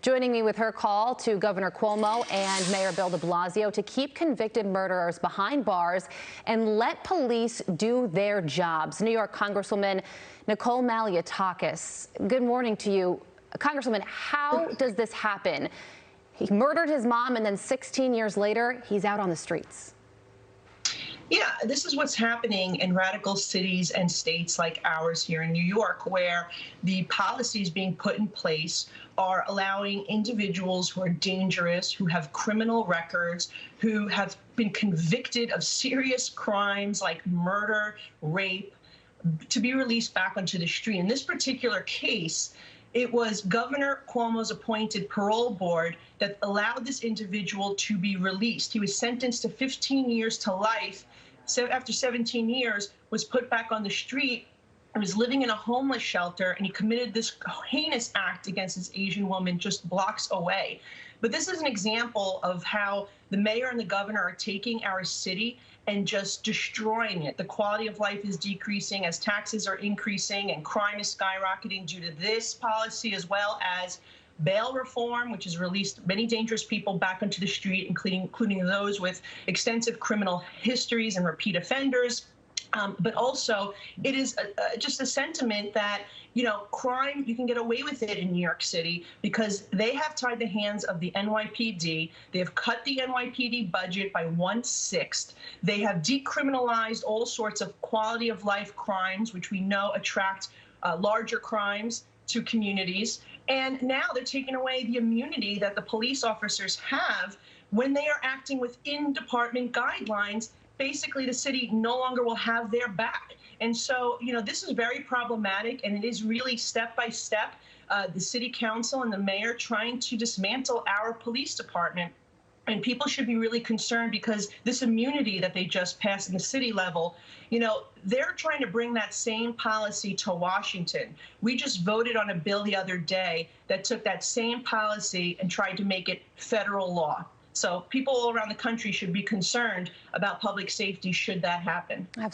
Joining me with her call to Governor Cuomo and Mayor Bill de Blasio to keep convicted murderers behind bars and let police do their jobs. New York Congresswoman Nicole Malliotakis, good morning to you. Congresswoman, how does this happen? He murdered his mom, and then 16 years later, he's out on the streets. Yeah, this is what's happening in radical cities and states like ours here in New York, where the policies being put in place are allowing individuals who are dangerous, who have criminal records, who have been convicted of serious crimes like murder, rape, to be released back onto the street. In this particular case, it was Governor Cuomo's appointed parole board that allowed this individual to be released. He was sentenced to 15 years to life. So after 17 years, was put back on the street and was living in a homeless shelter, and he committed this heinous act against this Asian woman just blocks away. But this is an example of how the mayor and the governor are taking our city and just destroying it. The quality of life is decreasing as taxes are increasing and crime is skyrocketing due to this policy, as well as bail reform, which has released many dangerous people back onto the street, including those with extensive criminal histories and repeat offenders. But also, it is just a sentiment that, you know, crime, you can get away with it in New York City because they have tied the hands of the NYPD. They have cut the NYPD budget by 1/6. They have decriminalized all sorts of quality of life crimes, which we know attract larger crimes to communities. And now they're taking away the immunity that the police officers have when they are acting within department guidelines. Basically, the city no longer will have their back. And so, you know, this is very problematic, and it is really step by step the city council and the mayor trying to dismantle our police department. And people should be really concerned because this immunity that they just passed in the city level, you know, they're trying to bring that same policy to Washington. We just voted on a bill the other day that took that same policy and tried to make it federal law. So people all around the country should be concerned about public safety should that happen. Absolutely.